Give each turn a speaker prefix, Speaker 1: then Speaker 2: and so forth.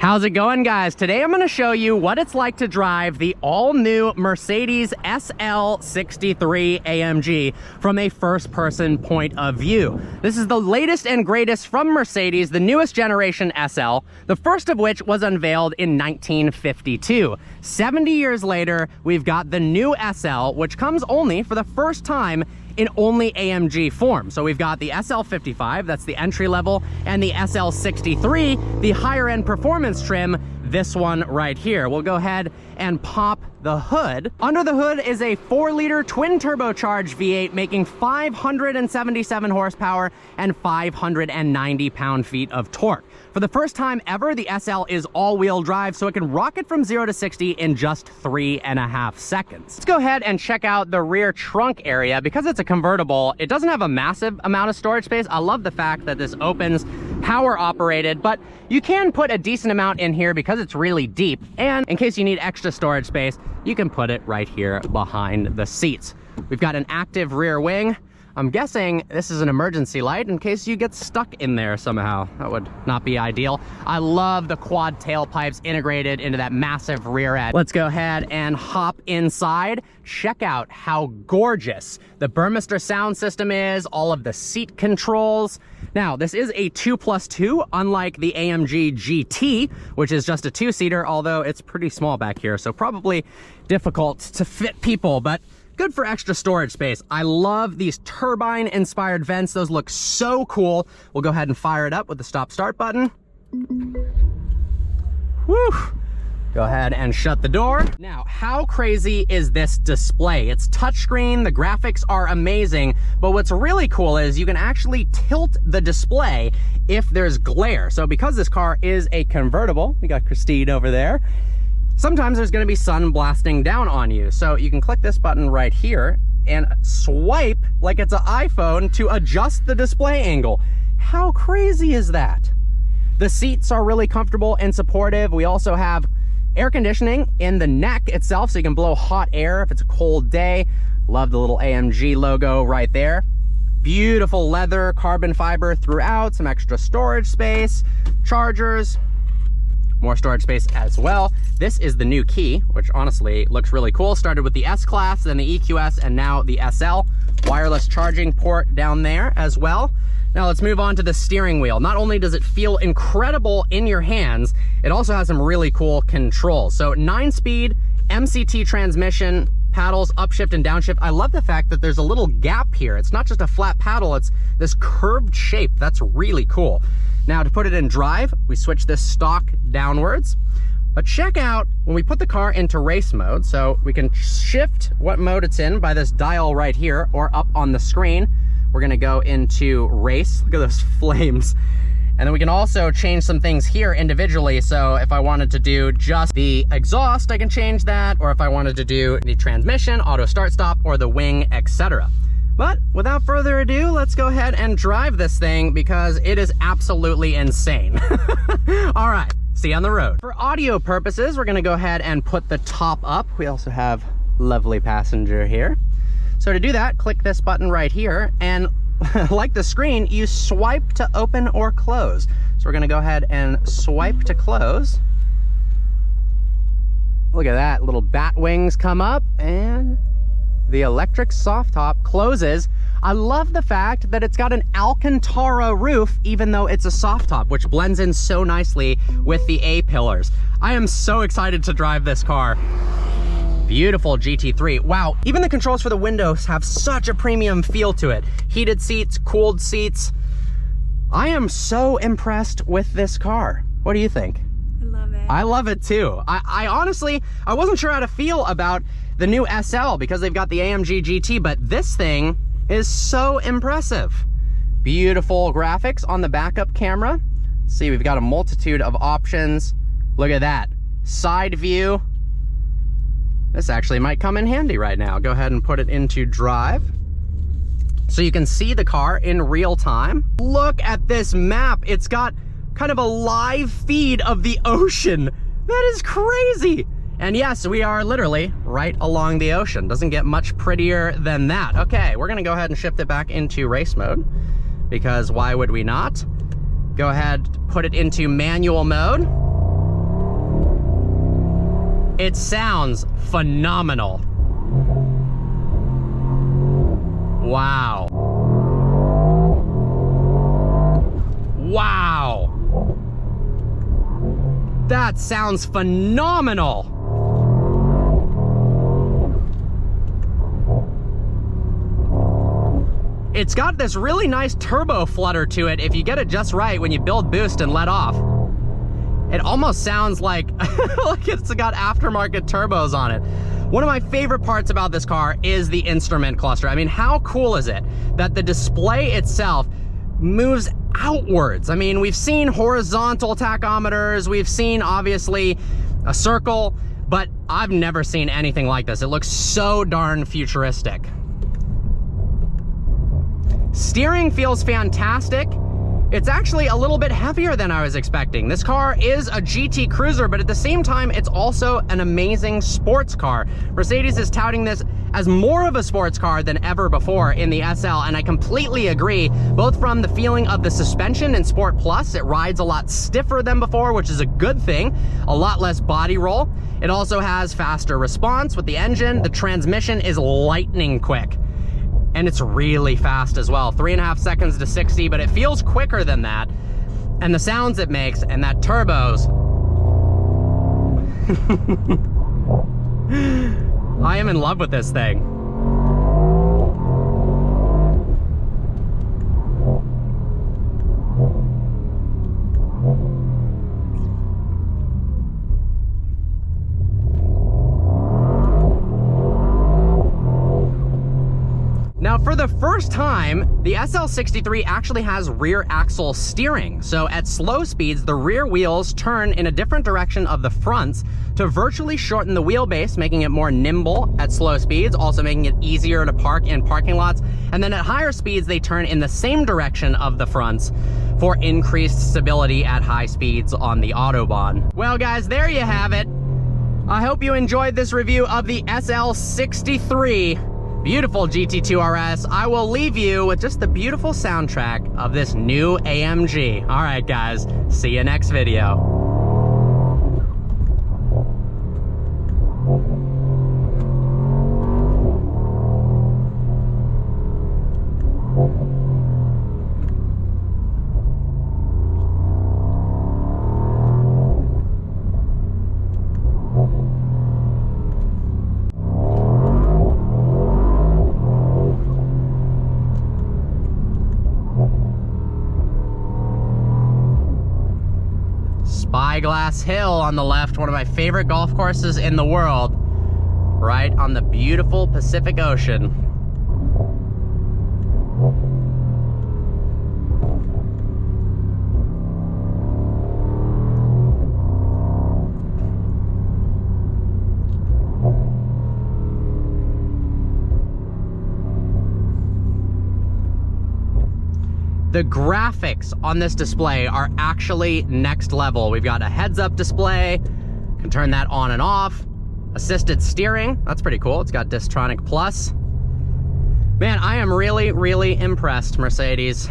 Speaker 1: How's it going, guys? Today I'm going to show you what it's like to drive the all-new Mercedes SL63 AMG from a first-person point of view. This is the latest and greatest from Mercedes, the newest generation SL, the first of which was unveiled in 1952. 70 years later, we've got the new SL, which comes only for the first time in only AMG form. So we've got the SL55, that's the entry level, and the SL63, the higher end performance trim, this one right here. We'll go ahead and pop the hood. Under the hood is a 4-liter twin turbocharged V8 making 577 horsepower and 590 pound-feet of torque. For the first time ever, the SL is all-wheel drive, so it can rocket from 0 to 60 in just 3.5 seconds. Let's go ahead and check out the rear trunk area. Because it's a convertible, it doesn't have a massive amount of storage space. I love the fact that this opens power operated, but you can put a decent amount in here because it's really deep. And in case you need extra storage space, you can put it right here behind the seats. We've got an active rear wing. I'm guessing this is an emergency light in case you get stuck in there somehow. That would not be ideal. I love the quad tailpipes integrated into that massive rear end. Let's go ahead and hop inside. Check out how gorgeous the Burmester sound system is, all of the seat controls. Now, this is a 2+2, unlike the AMG GT, which is just a 2-seater, although it's pretty small back here, so probably difficult to fit people, but good for extra storage space. I love these turbine-inspired vents. Those look so cool. We'll go ahead and fire it up with the stop-start button. Whew. Go ahead and shut the door. Now, how crazy is this display? It's touchscreen, the graphics are amazing, but what's really cool is you can actually tilt the display if there's glare. So because this car is a convertible, we got Christine over there, sometimes there's going to be sun blasting down on you. So you can click this button right here and swipe like it's an iPhone to adjust the display angle. How crazy is that? The seats are really comfortable and supportive. We also have air conditioning in the neck itself, so you can blow hot air if it's a cold day. Love the little AMG logo right there. Beautiful leather, carbon fiber throughout, some extra storage space, chargers, more storage space as well. This is the new key, which honestly looks really cool. Started with the S-Class, then the EQS, and now the SL. Wireless charging port down there as well. Now let's move on to the steering wheel. Not only does it feel incredible in your hands, it also has some really cool controls. So 9-speed MCT transmission, paddles, upshift and downshift. I love the fact that there's a little gap here. It's not just a flat paddle, it's this curved shape. That's really cool. Now to put it in drive, we switch this stock downwards. But check out when we put the car into race mode, so we can shift what mode it's in by this dial right here or up on the screen. We're gonna go into race. Look at those flames. And then we can also change some things here individually. So if I wanted to do just the exhaust, I can change that. Or if I wanted to do the transmission, auto start stop, or the wing, etc. But without further ado, let's go ahead and drive this thing because it is absolutely insane. All right, see you on the road. For audio purposes, we're gonna go ahead and put the top up. We also have lovely passenger here. So to do that, click this button right here, and like the screen, you swipe to open or close. So we're gonna go ahead and swipe to close. Look at that, little bat wings come up, and the electric soft top closes. I love the fact that it's got an Alcantara roof, even though it's a soft top, which blends in so nicely with the A-pillars. I am so excited to drive this car. Beautiful GT3. Wow, even the controls for the windows have such a premium feel to it. Heated seats, cooled seats. I am so impressed with this car. What do you think?
Speaker 2: I love it.
Speaker 1: I love it too. I honestly, I wasn't sure how to feel about the new SL because they've got the AMG GT, but this thing is so impressive. Beautiful graphics on the backup camera. See, we've got a multitude of options. Look at that. Side view. This actually might come in handy right now. Go ahead and put it into drive so you can see the car in real time. Look at this map. It's got kind of a live feed of the ocean. That is crazy. And yes, we are literally right along the ocean. Doesn't get much prettier than that. Okay, we're gonna go ahead and shift it back into race mode because why would we not? Go ahead, put it into manual mode. It sounds phenomenal. Wow. Wow. That sounds phenomenal. It's got this really nice turbo flutter to it if you get it just right when you build boost and let off. It almost sounds like, like it's got aftermarket turbos on it. One of my favorite parts about this car is the instrument cluster. I mean, how cool is it that the display itself moves outwards? I mean, we've seen horizontal tachometers, we've seen obviously a circle, but I've never seen anything like this. It looks so darn futuristic. Steering feels fantastic. It's actually a little bit heavier than I was expecting. This car is a GT cruiser, but at the same time, it's also an amazing sports car. Mercedes is touting this as more of a sports car than ever before in the SL, and I completely agree, both from the feeling of the suspension in Sport Plus. It rides a lot stiffer than before, which is a good thing, a lot less body roll. It also has faster response with the engine. The transmission is lightning quick. And it's really fast as well, 3.5 seconds to 60, but it feels quicker than that. And the sounds it makes, and that turbos. I am in love with this thing. Now, for the first time, the SL63 actually has rear axle steering. So at slow speeds, the rear wheels turn in a different direction of the fronts to virtually shorten the wheelbase, making it more nimble at slow speeds, also making it easier to park in parking lots. And then at higher speeds, they turn in the same direction of the fronts for increased stability at high speeds on the Autobahn. Well, guys, there you have it. I hope you enjoyed this review of the SL63. Beautiful GT2 RS. I will leave you with just the beautiful soundtrack of this new AMG. All right, guys, see you next video. Spyglass Hill on the left, one of my favorite golf courses in the world, right on the beautiful Pacific Ocean. The graphics on this display are actually next level. We've got a heads-up display, can turn that on and off. Assisted steering, that's pretty cool. It's got Distronic Plus. Man, I am really, really impressed, Mercedes.